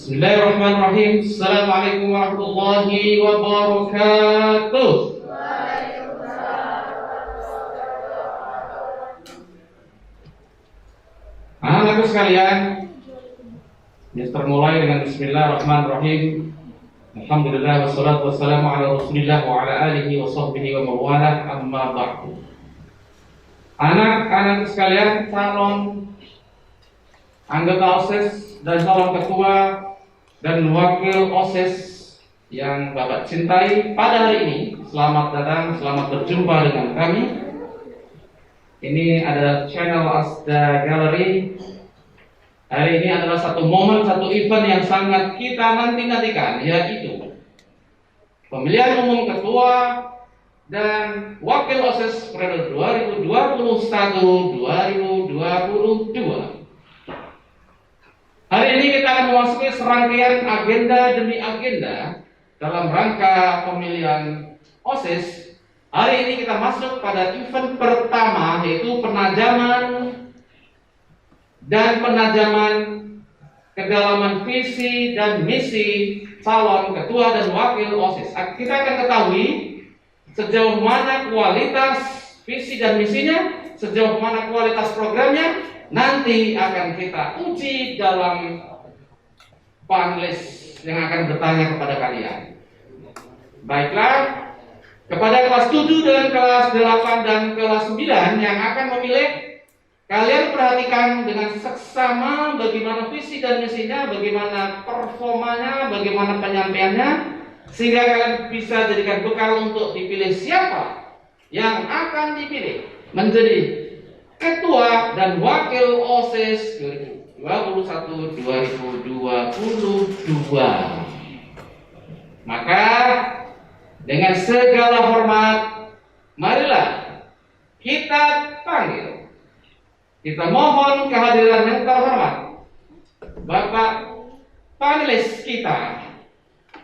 Bismillahirrahmanirrahim. Assalamualaikum warahmatullahi wabarakatuh. Anak-anakku sekalian, kita mulai dengan Bismillahirrahmanirrahim. Alhamdulillah wassalatu wassalamu ala Rasulillah wa ala alihi wa sahbihi wa mawalah, amma ba'du. Anak-anak sekalian, calon anggota OSIS dan calon ketua dan wakil OSIS yang Bapak cintai pada hari ini, selamat datang, selamat berjumpa dengan kami. Ini adalah channel Asda Gallery. Hari ini adalah satu momen, satu event yang sangat kita nanti-nantikan, yaitu pemilihan umum ketua dan wakil OSIS periode 2021-2022. Hari ini kita akan memasuki serangkaian agenda demi agenda dalam rangka pemilihan OSIS. Hari ini kita masuk pada event pertama, yaitu penajaman kedalaman visi dan misi calon ketua dan wakil OSIS. Kita akan ketahui sejauh mana kualitas visi dan misinya, sejauh mana kualitas programnya, nanti akan kita uji dalam panelis yang akan bertanya kepada kalian. Baiklah, kepada kelas 7 dan kelas 8 dan kelas 9 yang akan memilih, kalian perhatikan dengan seksama bagaimana visi dan misinya, bagaimana performanya, bagaimana penyampaiannya, sehingga kalian bisa jadikan bekal untuk dipilih siapa yang akan dipilih menjadi ketua dan wakil OSIS 2021-2022. Maka dengan segala hormat, marilah kita panggil, kita mohon kehadiran yang terhormat Bapak panelis kita,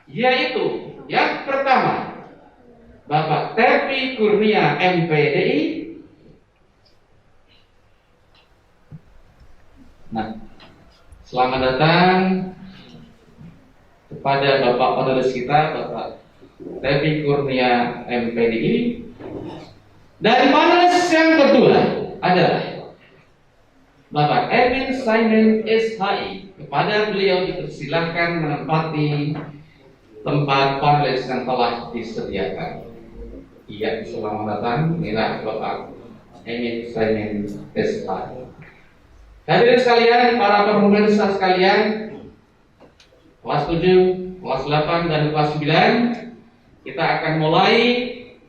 yaitu yang pertama Bapak Tepi Kurnia MPDI. Nah, selamat datang kepada Bapak panelis kita, Bapak Tepi Kurnia MPDI. Dan panelis yang kedua adalah Bapak Erwin Simon SHI. Kepada beliau dipersilahkan menempati tempat panelis yang telah disediakan. Iya, selamat datang. Inilah Bapak Erwin Simon SHI. Hadirin sekalian, para pemirsa sekalian, kelas 7, kelas 8, dan kelas 9, kita akan mulai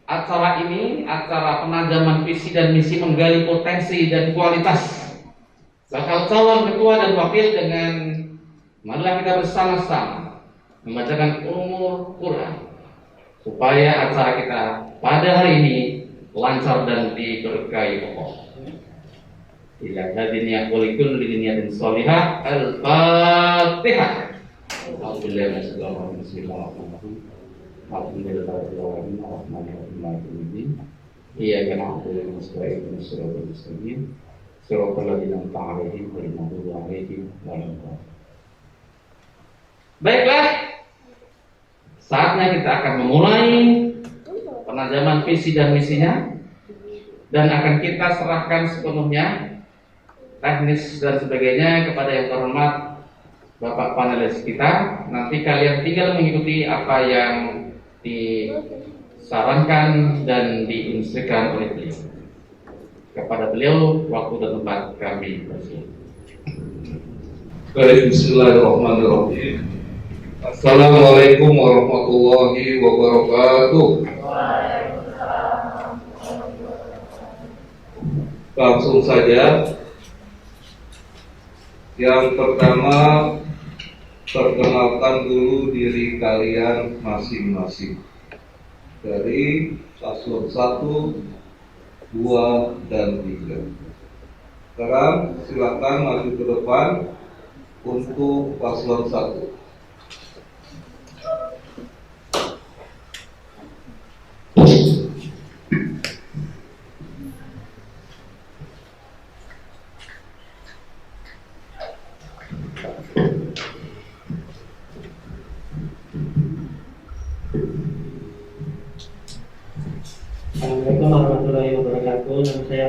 acara ini, acara penajaman visi dan misi menggali potensi dan kualitas bakal calon ketua dan wakil. Dengan marilah kita bersama-sama membacakan umur Quran supaya acara kita pada hari ini lancar dan diberkahi Allah. Ila hadiniya walikul liniyatin salihah. Al-Fatihah. Alhamdulillah. Bismillahirrahmanirrahim. Alhamdulillahirrahmanirrahim. Iyyaka na'budu wa iyyaka nasta'in. Shiratal ladzina an'amta 'alaihim ghairil maghdubi 'alaihim waladdallin. Baiklah, saatnya kita akan memulai penajaman visi dan misinya, dan akan kita serahkan sepenuhnya teknis dan sebagainya kepada yang terhormat Bapak panelis kita. Nanti kalian tinggal mengikuti apa yang disarankan dan diinstruksikan oleh beliau. Kepada beliau waktu dan tempat kami persilakan. Baik, bismillahirrahmanirrahim. Assalamualaikum warahmatullahi wabarakatuh. Langsung saja. Yang pertama, perkenalkan dulu diri kalian masing-masing dari paslon 1, 2, dan 3. Sekarang silakan maju ke depan untuk paslon 1.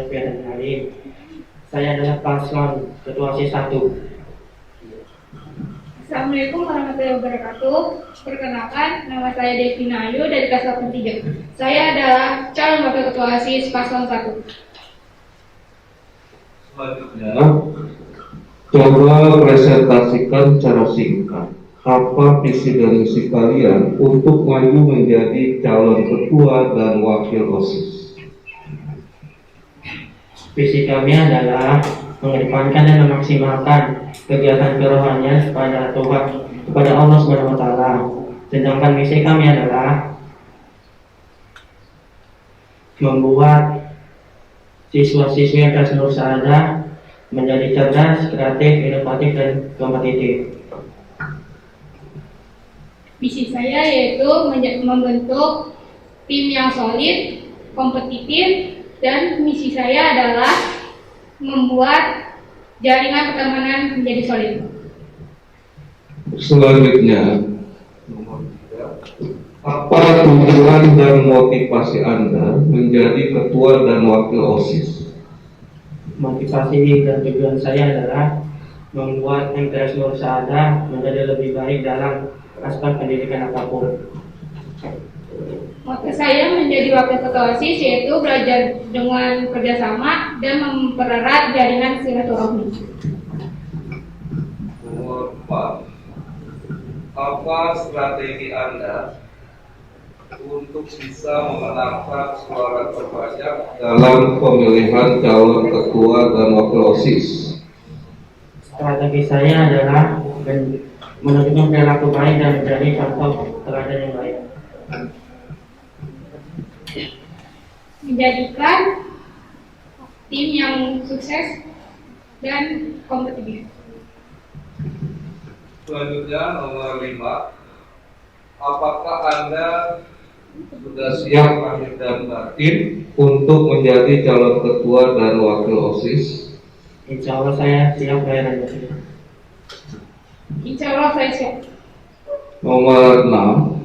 saya Firdan Halim. Saya adalah paslon ketua C1. Assalamualaikum warahmatullahi wabarakatuh. Perkenalkan, nama saya Devina Ayu dari kelas 83. Saya adalah calon wakil ketua OSIS paslon 1. Selanjutnya, coba presentasikan secara singkat apa visi dan misi kalian untuk maju menjadi calon ketua dan wakil OSIS. Visi kami adalah mengedepankan dan memaksimalkan kegiatan kerohanian kepada Tuhan, kepada Allah Subhanahu wa taala. Sedangkan misi kami adalah membuat siswa-siswi yang kelas Nur Saadah menjadi cerdas, kreatif, inovatif, dan kompetitif. Misi saya yaitu membentuk tim yang solid, kompetitif, dan misi saya adalah membuat jaringan pertemanan menjadi solid. Selanjutnya, apa tujuan dan motivasi Anda menjadi ketua dan wakil OSIS? Motivasi dan tujuan saya adalah membuat MTS Nur Saadah menjadi lebih baik dalam aspek pendidikan apapun. Moto saya menjadi wakil ketua OSIS yaitu belajar dengan kerjasama dan mempererat jaringan silaturahmi. Nomor 4. Apa strategi Anda untuk bisa memenangkan suara terbanyak dalam pemilihan calon ketua dan wakil OSIS? Strategi saya adalah menunjukkan perilaku baik dan menjadi contoh teladan yang baik. Menjadikan tim yang sukses dan kompetitif. Selanjutnya nomor 5. Apakah Anda sudah siap lahir dan batin untuk menjadi calon ketua dan wakil OSIS? Insya Allah saya siap lahir dan batin. Insya Allah saya siap. Nomor 6.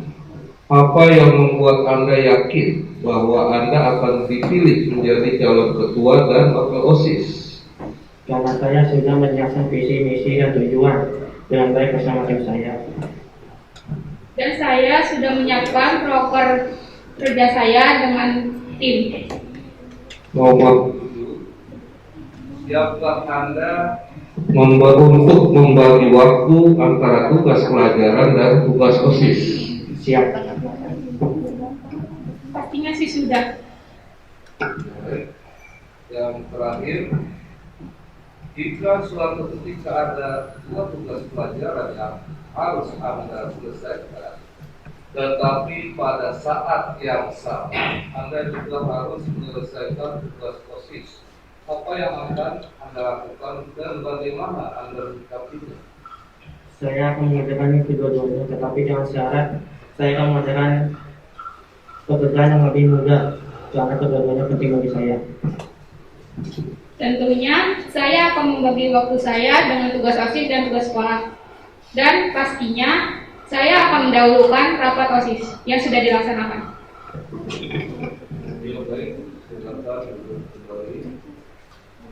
Apa yang membuat Anda yakin bahwa Anda akan dipilih menjadi calon ketua dan wakil OSIS? Karena saya sudah menyiapkan visi, misi, dan tujuan dengan baik bersama tim saya. Dan saya sudah menyiapkan proker kerja saya dengan tim. Nomor 7. Siapkah Anda untuk membagi waktu antara tugas pelajaran dan tugas OSIS? Siap. Pastinya sih sudah. Yang terakhir, jika suatu ketika ada dua tugas pelajaran yang harus Anda selesaikan, tetapi pada saat yang sama Anda juga harus menyelesaikan tugas OSIS, apa yang akan Anda lakukan dan bagaimana Anda menyikapinya? Saya akan mengerjakan kedua-duanya, tetapi dengan syarat saya akan mengerjakan pekerjaan yang lebih mudah karena kedua-duanya penting bagi saya. Tentunya saya akan membagi waktu saya dengan tugas OSIS dan tugas sekolah. Dan pastinya saya akan mendahulukan rapat OSIS yang sudah dilaksanakan. Ya, baik, silakan duduk kembali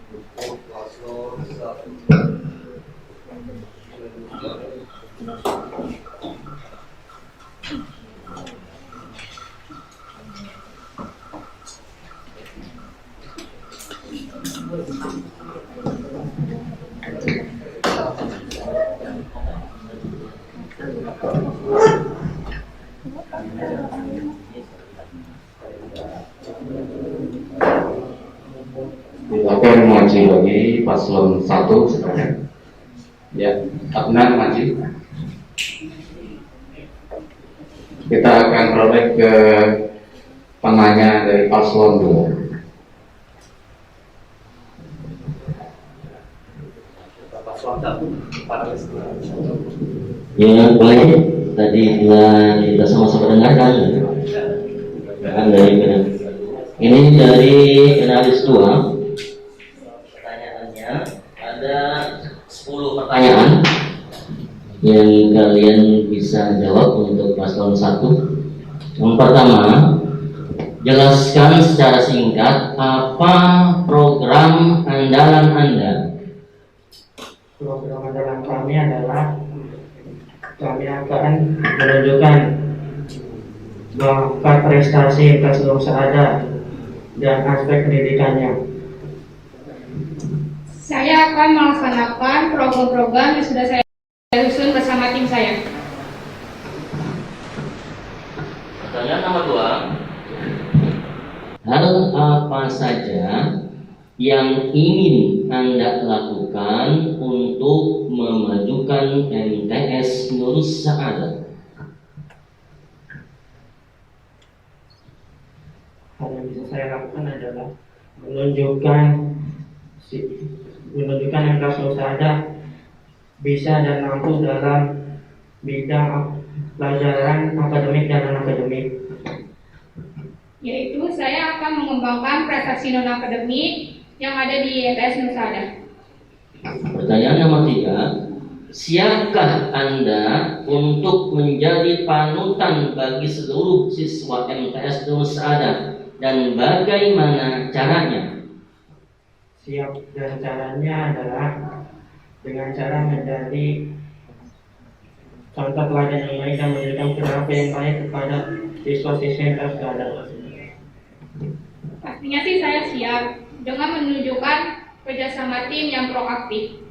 untuk paslon 1. Silakan maju bagi paslon 1 sekarang. Ya, Adnan maju. Kita akan beralih ke penanya dari paslon 2. Ya, baik. Tadi kita sama-sama dengarkan dari ini dari finalis 2. Pertanyaannya ada 10 pertanyaan yang kalian bisa jawab untuk paslon 1. Yang pertama, Jelaskan secara singkat apa program andalan Anda. Program andalan kami adalah kami akan menunjukkan bakat prestasi seluruh Saada dan aspek pendidikannya. Saya akan melaksanakan program-program yang sudah saya susun bersama tim saya. Pertanyaan nomor 2. Hal apa saja yang ingin Anda lakukan untuk memajukan MTS Nurus Saada? Hal yang bisa saya lakukan adalah menunjukkan MTS Nurus Saada bisa dan mampu dalam bidang pelajaran akademik dan non-akademik. Yaitu saya akan mengembangkan prestasi non-akademik yang ada di MTS Nurus Saada. Pertanyaan nomor 3. Siapkah Anda untuk menjadi panutan bagi seluruh siswa MTS Nurus Saada dan bagaimana caranya? Siap, dan caranya adalah dengan cara menjadi contoh teladan yang baik dan memberikan perilaku yang baik kepada siswa-siswa yang ada. Pastinya sih saya siap dengan menunjukkan kerjasama tim yang proaktif.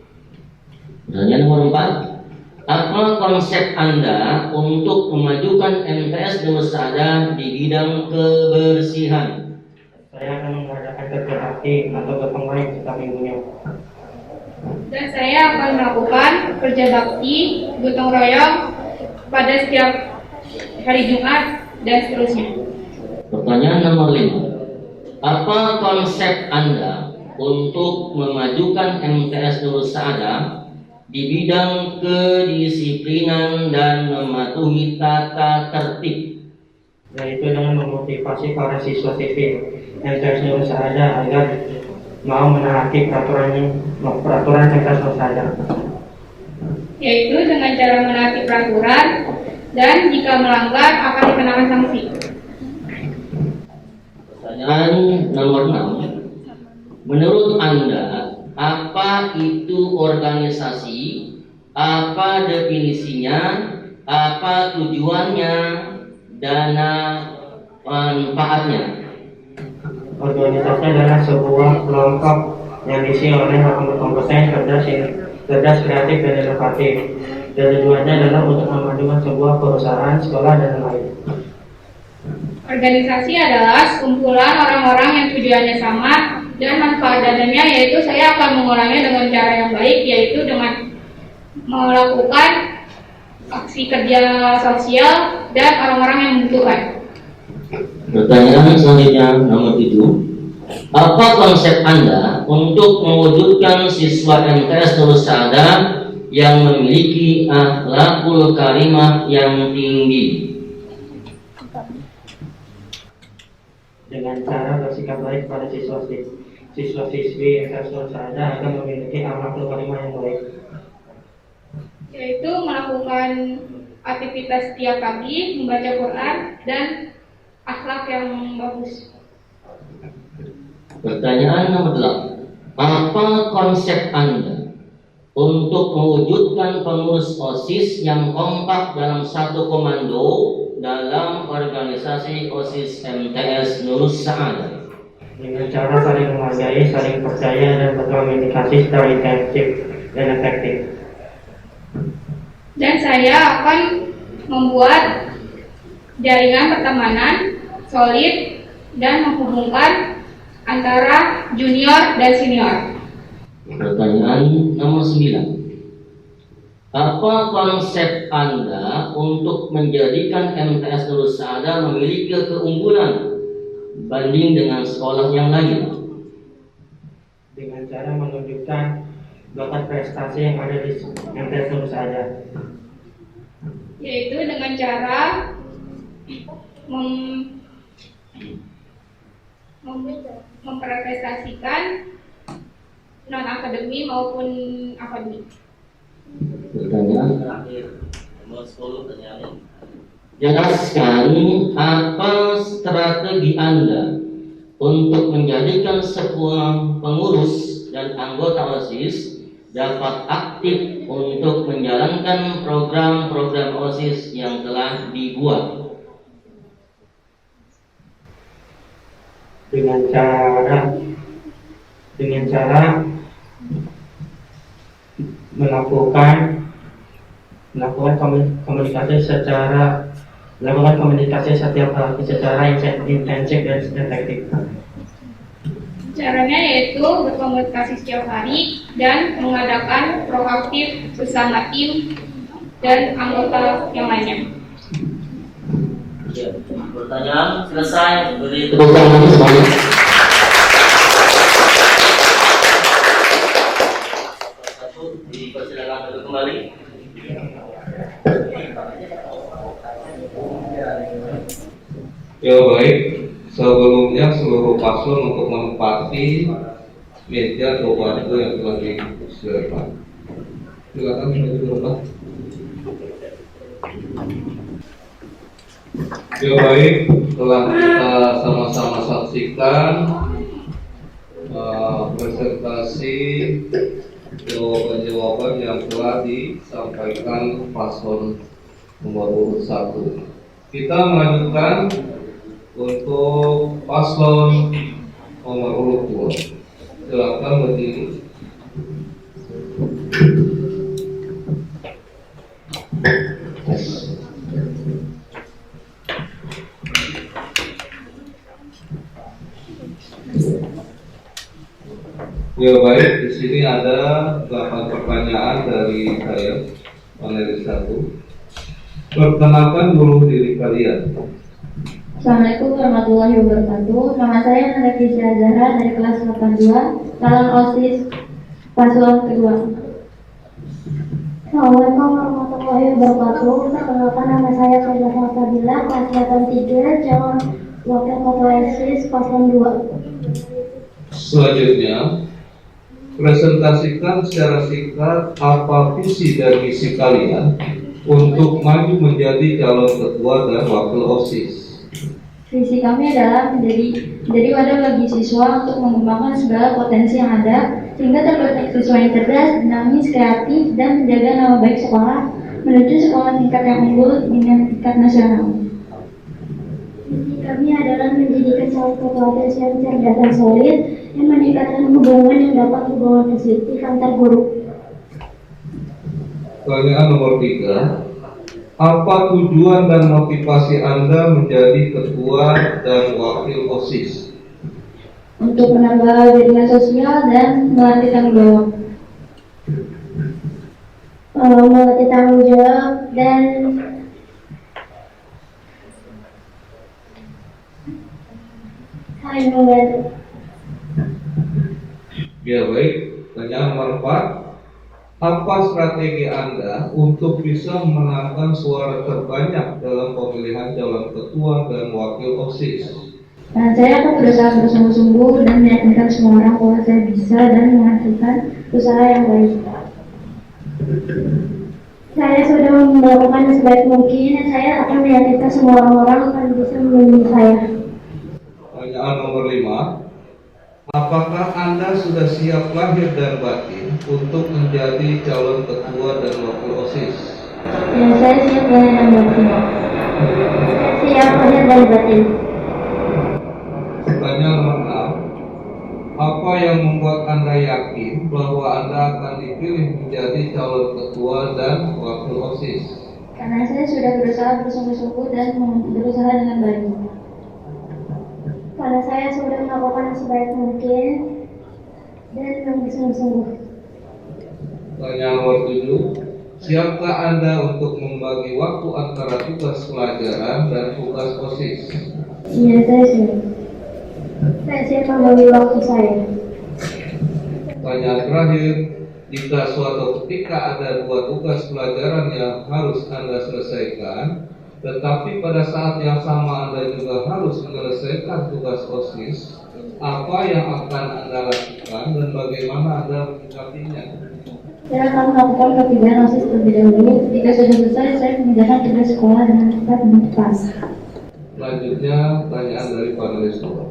Pertanyaan nomor 4. Apa konsep Anda untuk memajukan MTS Nurus Saada di bidang kebersihan? Saya akan mengadakan kerja bakti atau gotong royong setiap minggunya. Dan saya akan melakukan kerja bakti, gotong royong pada setiap hari Jumat dan seterusnya. Pertanyaan nomor 5. Apa konsep Anda untuk memajukan MTS Nurus Saada di bidang kedisiplinan dan mematuhi tata tertib? Yaitu dengan memotivasi para siswa-siswi MTS Nurus Saada agar mau menaati peraturan MTS Nurus Saada. Yaitu dengan cara menaati peraturan dan jika melanggar akan dikenakan sanksi. Pertanyaan nomor 6. Menurut Anda, apa itu organisasi? Apa definisinya? Apa tujuannya? Dana manfaatnya? Organisasi adalah sebuah kelompok yang diisi oleh orang berkompeten, cerdas, kreatif, dan inovatif. Dan tujuannya adalah untuk memajukan sebuah perusahaan, sekolah, dan lain. Organisasi adalah sekumpulan orang-orang yang tujuannya sama dan manfaat dananya yaitu saya akan mengulangnya dengan cara yang baik, yaitu dengan melakukan aksi kerja sosial dan orang-orang yang membutuhkan. Pertanyaan selanjutnya nomor 7. Apa konsep Anda untuk mewujudkan siswa MTS Nurus Saada yang memiliki akhlakul karimah yang tinggi? Dengan cara bersikap baik pada siswa-siswi MTS Nurus Saada agar memiliki akhlakul karimah yang baik. Yaitu melakukan aktivitas setiap pagi, membaca Quran, dan akhlak yang bagus. Pertanyaan nomor 8. Apa konsep Anda untuk mewujudkan pengurus OSIS yang kompak dalam satu komando dalam organisasi OSIS MTS Nurus Saada? Dengan cara saling menghargai, saling percaya, dan berkomunikasi secara intensif dan efektif. Dan saya akan membuat jaringan pertemanan solid dan menghubungkan antara junior dan senior. Pertanyaan nomor 9. Apa konsep Anda untuk menjadikan MTS Nurus Saada memiliki keunggulan banding dengan sekolah yang lain? Dengan cara menunjukkan bakat prestasi yang ada di MTS Nurus Saada. Yaitu dengan cara mempresentasikan non akademi maupun akademik. Pertanyaan terakhir nomor 10. Pertanyaan jelaskan apa strategi Anda untuk menjadikan sebuah pengurus dan anggota OSIS dapat aktif untuk menjalankan program-program OSIS yang telah dibuat. Dengan cara melakukan komunikasi setiap hari secara intensif dan efektif. Caranya yaitu berkomunikasi setiap hari dan mengadakan proaktif bersama tim dan anggota yang lainnya. Ya, pertanyaan selesai. Beri tepuk tangan semuanya. Dipersilakan untuk kembali. Ya baik, sebelumnya seluruh paslon untuk menempati meja atau bangku yang telah disediakan. Silakan maju ke depan. Ya baik, telah kita sama-sama saksikan presentasi jawaban-jawaban yang telah disampaikan paslon nomor urut 1. Kita melanjutkan untuk paslon nomor urut 2. Silakan berdiri. Ya baik, di sini ada 8 pertanyaan dari saya, panelis 1. Perkenalkan dulu diri kalian. Assalamualaikum warahmatullahi wabarakatuh. Nama saya Nafisa Zahra dari kelas 82, calon OSIS paslon kedua. Assalamualaikum warahmatullahi wabarakatuh. Perkenalkan, nama saya Faiza Fadila, kelas 83, calon wakil ketua OSIS paslon 2. Selanjutnya, presentasikan secara singkat apa visi dan misi kalian untuk maju menjadi calon ketua dan wakil OSIS. Visi kami adalah menjadi wadah bagi siswa untuk mengembangkan segala potensi yang ada, sehingga terbentuk siswa yang cerdas, dinamis, kreatif, dan menjaga nama baik sekolah menuju sekolah tingkat yang unggul dengan tingkat nasional. Visi kami adalah menjadikan calon ketua OSIS yang cerdas dan solid, yang meningkatkan hubungan yang dapat hubungan positif antar guru. Pertanyaan nomor 3. Apa tujuan dan motivasi Anda menjadi ketua dan wakil OSIS? Untuk menambah jaringan sosial dan melatih tanggung jawab. Melatih tanggung jawab dan saling membantu. Ya baik, pertanyaan nomor 4. Apa strategi Anda untuk bisa memenangkan suara terbanyak dalam pemilihan calon ketua dan wakil OSIS? Dan saya akan berusaha bersungguh-sungguh dan meyakinkan semua orang bahwa saya bisa dan menghasilkan usaha yang baik. Saya sudah melakukan sebaik mungkin dan saya akan meyakinkan semua orang akan bisa memilih saya. Pertanyaan nomor 5. Apakah Anda sudah siap lahir dan batin untuk menjadi calon ketua dan wakil OSIS? Ya, saya siap lahir dan batin. Siap lahir dan batin. Pertanyaan nomor 6. Apa yang membuat Anda yakin bahwa Anda akan dipilih menjadi calon ketua dan wakil OSIS? Karena saya sudah berusaha bersungguh-sungguh dan berusaha dengan baik. Karena saya sudah melakukan sebaik mungkin dan bersungguh-sungguh. Pertanyaan nomor 7. Siapkah Anda untuk membagi waktu antara tugas pelajaran dan tugas OSIS? Iya, saya siap. Saya siap membagi waktu saya. Pertanyaan terakhir. Jika suatu ketika ada 2 tugas pelajaran yang harus Anda selesaikan, tetapi pada saat yang sama Anda juga harus menyelesaikan tugas OSIS, apa yang akan Anda lakukan dan bagaimana Anda menyikapinya? Saya akan melakukan pekerjaan OSIS terlebih dahulu. Jika sudah selesai, saya mengerjakan tugas sekolah dengan cepat dan tepat. Selanjutnya pertanyaan dari panelis nomor.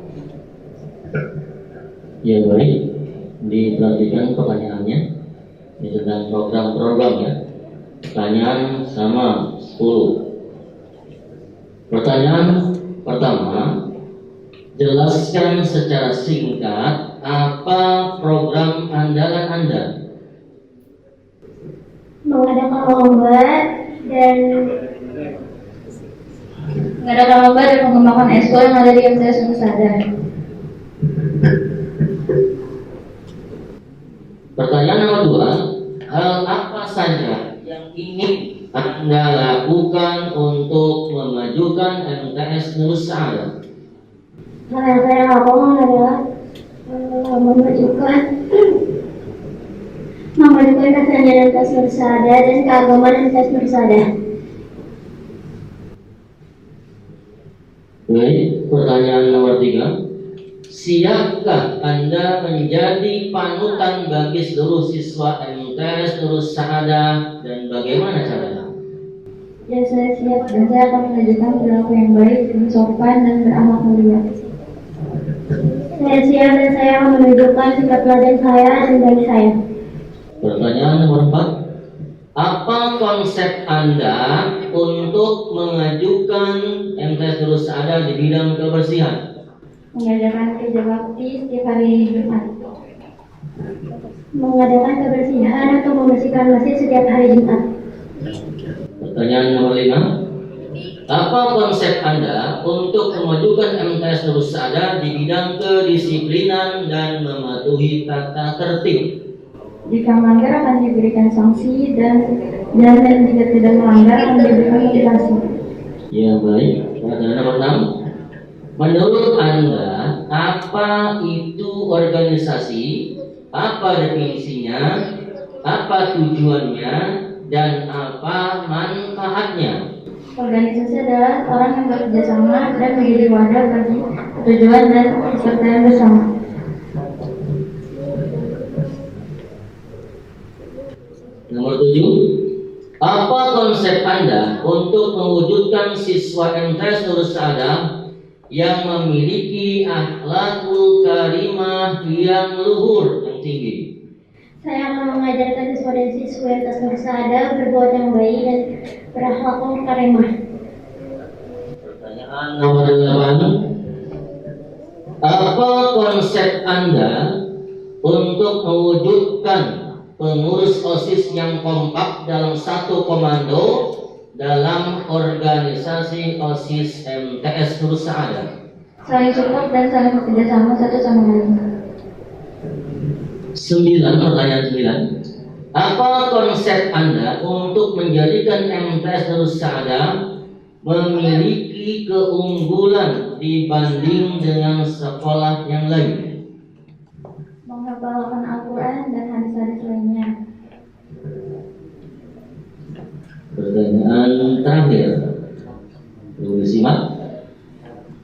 Ya baik, diperhatikan pertanyaannya. Ini tentang program-program ya. Pertanyaan sama 10. Pertanyaan pertama, jelaskan secara singkat apa program andalan Anda. Mengadakan lomba dan mengembangkan esko yang ada di MTS Nusa. Pertanyaan nomor 2, hal apa saja yang ingin Anda lakukan untuk memajukan MTS Nusa? Hal yang saya lakukan adalah memajukan kesenian MTS Nusa dan keagamaan MTS Nusa. Baik, pertanyaan nomor 3. Siapkah Anda menjadi panutan bagi seluruh siswa MTS Nusa dan bagaimana caranya? Ya, saya siap dan saya akan menunjukkan perilaku yang baik, yang sopan dan berakhlak mulia. Saya siap dan saya akan menunjukkan sikap teladan saya dan baik saya. Pertanyaan nomor 4. Apa konsep Anda untuk mengajukan MTS Nusa di bidang kebersihan? Mengadakan kerja bakti setiap hari Jumat. Mengadakan kebersihan atau membersihkan masjid setiap hari Jumat. Pertanyaan nomor 5. Apa konsep Anda untuk memajukan MTS Nusa di bidang kedisiplinan dan mematuhi tata tertib? Jika melanggar akan diberikan sanksi dan jika tidak melanggar akan diberikan motivasi. Ya baik. Pertanyaan nomor 6. Menurut Anda, apa itu organisasi? Apa definisinya? Apa tujuannya? Dan apa manfaatnya? Organisasi adalah orang yang bekerja sama dan menjadi wadah bagi tujuan dan kesertaan bersama. Nomor 7. Apa konsep Anda untuk mewujudkan siswa MTS Nusa yang memiliki akhlakul karimah yang luhur, yang tinggi? Saya akan mengajarkan siswa dan siswa MTS Nusa berbuat yang baik dan berakhlakul karimah. Pertanyaan nomor 8. Apa konsep Anda untuk mewujudkan pengurus OSIS yang kompak dalam satu komando dalam organisasi OSIS MTS Nusa? Saling support dan saling bekerja sama satu sama lain. 9. Pertanyaan 9. Apa konsep Anda untuk menjadikan MTS Nusa memiliki keunggulan dibanding dengan sekolah yang lain? Menghafalkan Al-Quran dan hadis-hadis lainnya. Pertanyaan terakhir, Ibu simak.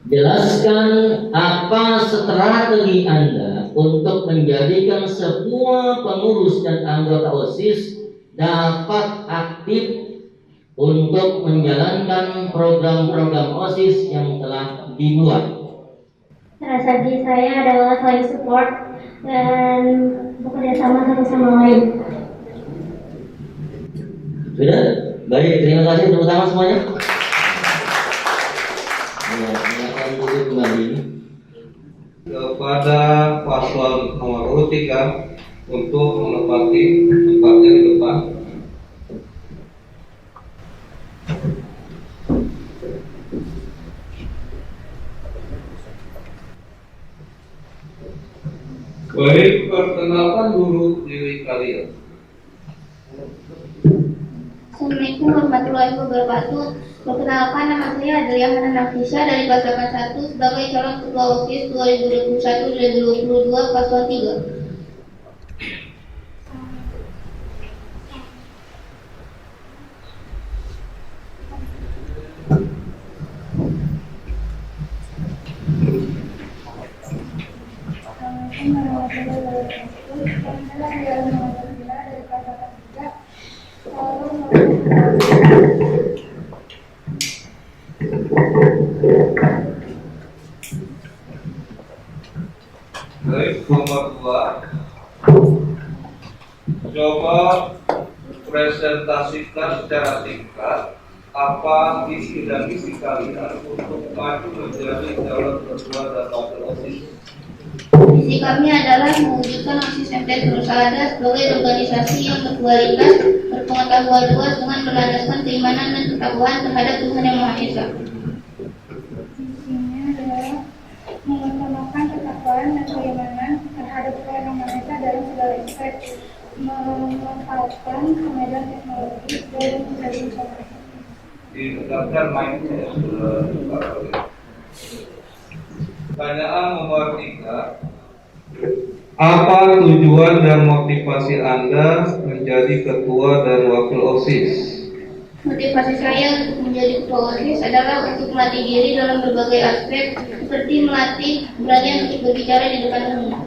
Jelaskan apa strategi Anda untuk menjadikan sebuah pengurus dan anggota OSIS dapat aktif untuk menjalankan program-program OSIS yang telah dibuat. Strategi saya adalah saling support dan bekerja sama satu sama lain. Sudah? Baik, terima kasih tepuk tangan semuanya. Ya, silakan duduk kembali. Kepada paslon nomor urut 3 untuk menempati tempatnya di depan. Baik, perkenalkan dulu diri kalian. Assalamualaikum warahmatullahi wabarakatuh. Perkenalkan, nama saya Adelia Hana Nafisa dari kelas 81 sebagai calon ketua OSIS 2021-2022 paslon 3. Assalamualaikum warahmatullahi wabarakatuh. Saya adalah dari kelas 81 menjelaskan secara singkat apa visi dan misi kalian untuk maju menjadi calon ketua dan wakil OSIS. Visi kami adalah mewujudkan OSIS MTS Nusada sebagai organisasi yang berkualitas, berpengetahuan luas dengan berlandaskan keimanan dan ketakwaan terhadap Tuhan Yang Maha Esa. Visinya adalah mengutamakan ketakwaan dan keimanan terhadap Tuhan Yang Maha Esa dalam segala aspek, memanfaatkan kemudahan teknologi dan menjadi informasi. Ditegakkan mindset. Pertanyaan nomor 3. Apa tujuan dan motivasi Anda menjadi ketua dan wakil OSIS? Motivasi saya untuk menjadi ketua OSIS adalah untuk melatih diri dalam berbagai aspek, seperti melatih keberanian untuk berbicara di depan umum.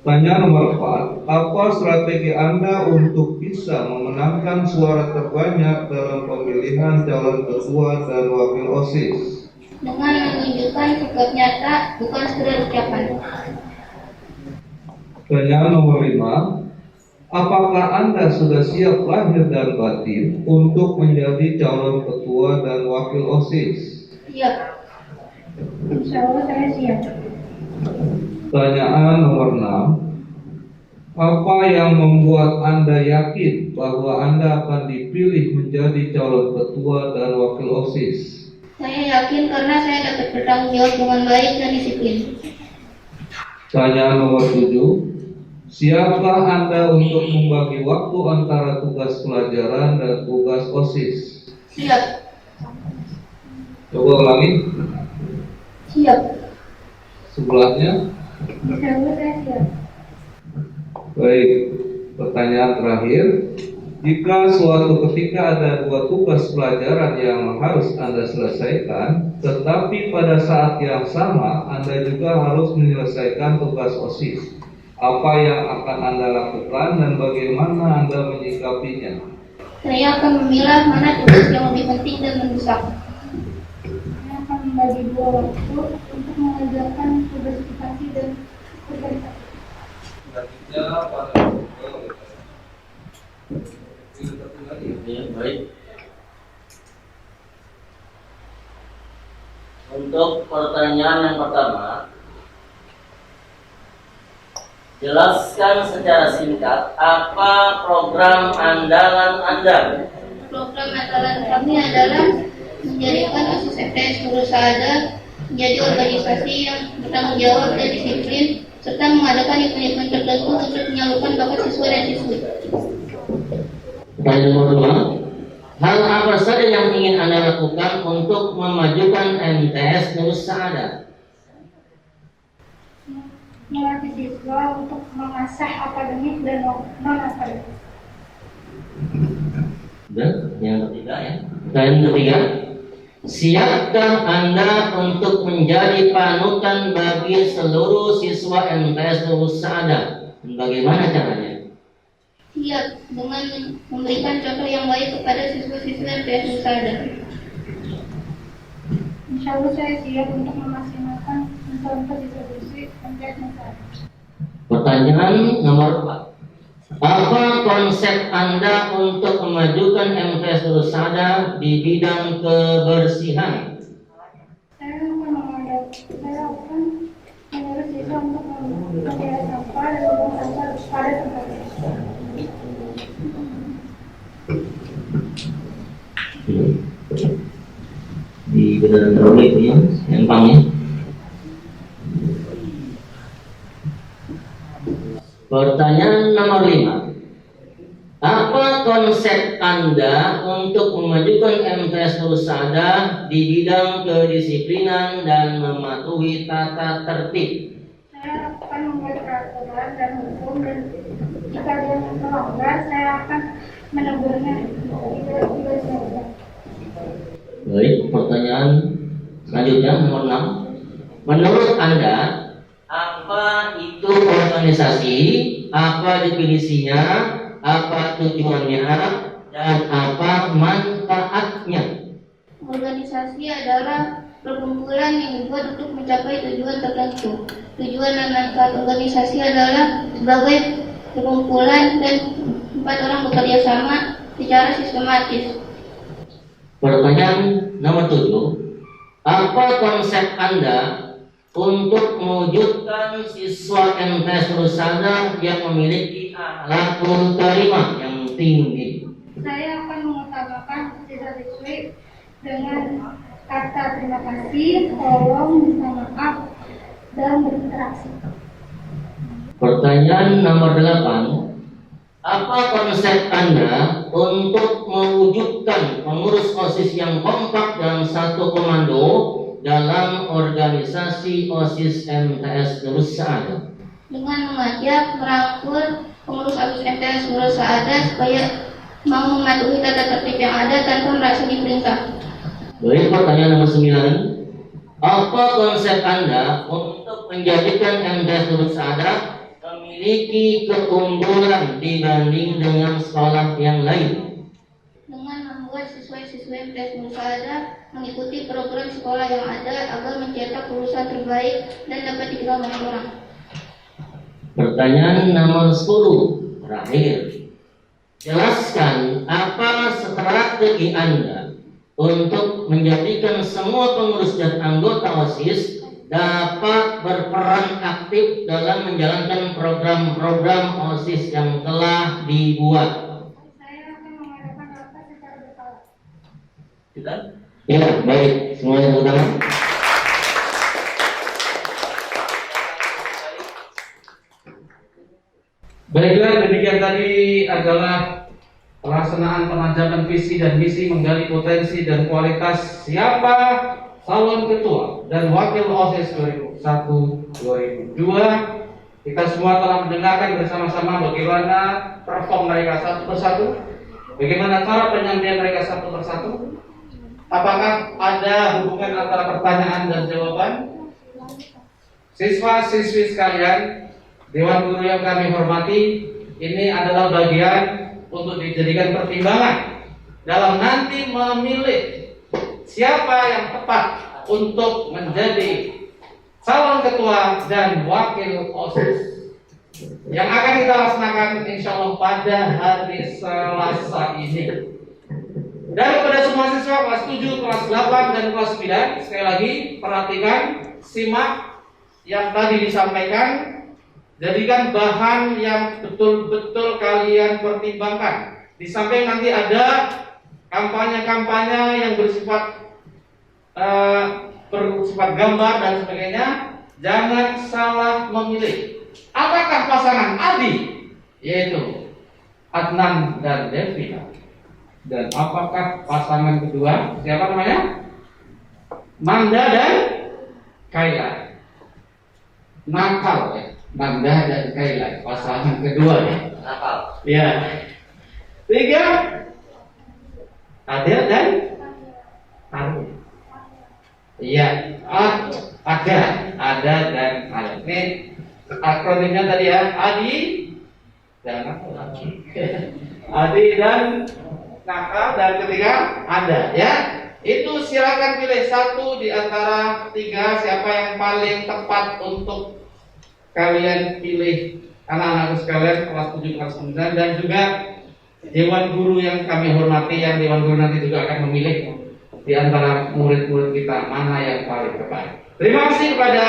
Pertanyaan nomor 4. Apa strategi Anda untuk bisa memenangkan suara terbanyak dalam pemilihan calon ketua dan wakil OSIS? Dengan menunjukkan sikap nyata, bukan sekedar ucapan. Pertanyaan nomor 5. Apakah Anda sudah siap lahir dan batin untuk menjadi calon ketua dan wakil OSIS? Siap. Insya Allah saya siap. Pertanyaan nomor 6. Apa yang membuat Anda yakin bahwa Anda akan dipilih menjadi calon ketua dan wakil OSIS? Saya yakin karena saya dapat bertanggung jawab dengan baik dan disiplin. Pertanyaan nomor 7. Siapa Anda untuk membagi waktu antara tugas pelajaran dan tugas OSIS? Siap. Coba ulangi. Siap. Sebelahnya. Insya Allah saya siap. Baik, pertanyaan terakhir. Jika suatu ketika ada 2 tugas pelajaran yang harus Anda selesaikan, tetapi pada saat yang sama Anda juga harus menyelesaikan tugas OSIS, apa yang akan Anda lakukan dan bagaimana Anda menyikapinya? Saya akan memilah mana tugas yang lebih penting dan mendesak. Saya akan membagi 2 waktu untuk mengerjakan tugas prestasi dan organisasi. Selanjutnya pada Ya, baik. Untuk pertanyaan yang pertama, jelaskan secara singkat apa program andalan Anda. Program andalan kami adalah menjadikan OSIS MTS Nusada menjadi organisasi yang bertanggung jawab dan disiplin, serta mengadakan event-event tertentu untuk menyalurkan bakat siswa dan siswi. Pertanyaan nomor 2, hal apa saja yang ingin Anda lakukan untuk memajukan MTS Nusada? Melatih siswa untuk mengasah akademik dan non-akademik. Dan yang ketiga ya. Pertanyaan ketiga, siapkah Anda untuk menjadi panutan bagi seluruh siswa MTS Nusada? Dan bagaimana caranya? Siap, dengan memberikan contoh yang baik kepada siswa-siswa MTS Nusada. Insya Allah saya siap untuk memaksimalkan contoh siswa-siswi MTS Nusada. Pertanyaan nomor 4, apa konsep Anda untuk memajukan MTS Nusada di bidang kebersihan? Saya akan menyuruh siswa untuk memilah sampah dan membuang sampah pada tempatnya. Di beneran dulu itu ya, empangnya. Pertanyaan nomor 5, apa konsep Anda untuk memajukan MTS Nusada di bidang kedisiplinan dan mematuhi tata tertib? Saya akan membuat peraturan dan hukum, dan jika ada yang melanggar saya akan menegurnya. Baik, pertanyaan selanjutnya nomor 6. Menurut Anda, apa itu organisasi, apa definisinya, apa tujuannya, dan apa manfaatnya? Organisasi adalah perkumpulan yang dibuat untuk mencapai tujuan tertentu. Tujuan dan manfaat organisasi adalah sebagai berkumpulan dan 4 orang bekerja sama secara sistematis. Pertanyaan nomor 7. Apa konsep Anda untuk mewujudkan siswa MTS Nurusada yang memiliki akhlakul karimah yang tinggi? Saya akan mengutamakan siswa-siswi dengan kata terima kasih, tolong, minta maaf, dan berinteraksi. Pertanyaan nomor 8. Apa konsep Anda untuk mewujudkan pengurus OSIS yang kompak dalam satu komando dalam organisasi OSIS MTS Nurusada? Dengan mengajak merangkul pengurus OSIS MTS Nurusada supaya mau mematuhi tata tertib yang ada tanpa merasa diperintah. Baik, pertanyaan nomor 9. Apa konsep Anda untuk menjadikan MTS Nurusada memiliki keunggulan dibanding dengan sekolah yang lain? Dengan membuat siswa-siswa MTS Nurusada mengikuti program sekolah yang ada agar mencetak lulusan terbaik dan dapat dikenal banyak orang. Pertanyaan nomor 10 terakhir. Jelaskan apa strategi Anda untuk menjadikan semua pengurus dan anggota OSIS dapat berperan aktif dalam menjalankan program-program OSIS yang telah dibuat. Saya akan mengadakan rapat secara berkala. Sudah? Ya, baik. Semuanya tepuk tangan. Baiklah, demikian tadi adalah pelaksanaan penajaman visi dan misi menggali potensi dan kualitas siapa calon ketua dan wakil OSIS 2001-2002. Kita semua telah mendengarkan bersama-sama bagaimana perform mereka satu persatu, bagaimana cara penyampaian mereka satu persatu. Apakah ada hubungan antara pertanyaan dan jawaban? Siswa-siswi sekalian, Dewan Guru yang kami hormati, ini adalah bagian untuk dijadikan pertimbangan dalam nanti memilih siapa yang tepat untuk menjadi calon ketua dan wakil OSIS yang akan kita laksanakan insya Allah pada hari Selasa ini. Dan kepada semua siswa kelas 7, kelas 8, dan kelas 9, sekali lagi perhatikan, simak yang tadi disampaikan, jadikan bahan yang betul-betul kalian pertimbangkan. Di samping nanti ada kampanye-kampanye yang bersifat gambar dan sebagainya. Jangan salah memilih. Apakah pasangan Adi, yaitu Adnan dan Devina, dan apakah pasangan kedua siapa namanya? Manda dan Kaila. Nakal ya, Manda dan Kaila, pasangan kedua ya. Nakal. Ya. 3 Adel dan Arun. Iya, ada dan Arun. Ini akronimnya tadi ya, Adi dan Adi dan Nakal, dan ketiga ada ya. Itu silakan pilih satu di antara 3 siapa yang paling tepat untuk kalian pilih. Anak-anak sekalian kelas 7 kelas 9 dan juga Dewan Guru yang kami hormati, yang Dewan Guru nanti juga akan memilih di antara murid-murid kita mana yang paling tepat. Terima kasih kepada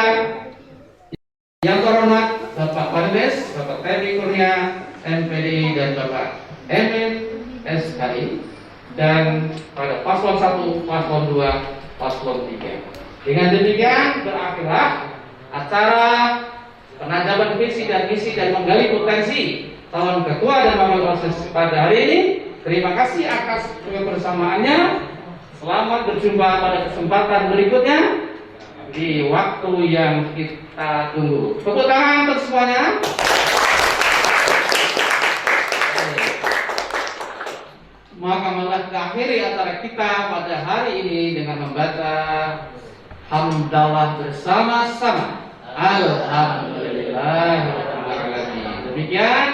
yang terhormat Bapak Pandes, Bapak Teddy Kurnia, MPD, dan Bapak Emil SKI, dan pada paslon 1, paslon 2, paslon 3. Dengan demikian berakhirlah acara penajaman visi dan misi dan menggali potensi calon ketua dan wakil OSIS pada hari ini. Terima kasih atas kebersamaannya. Selamat berjumpa pada kesempatan berikutnya di waktu yang kita tunggu. Tepuk tangan untuk semuanya. Maka malah akhiri acara kita pada hari ini dengan membaca hamdalah bersama-sama. Alhamdulillah. Demikian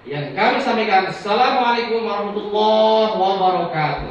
yang kami sampaikan. Assalamualaikum warahmatullahi wabarakatuh.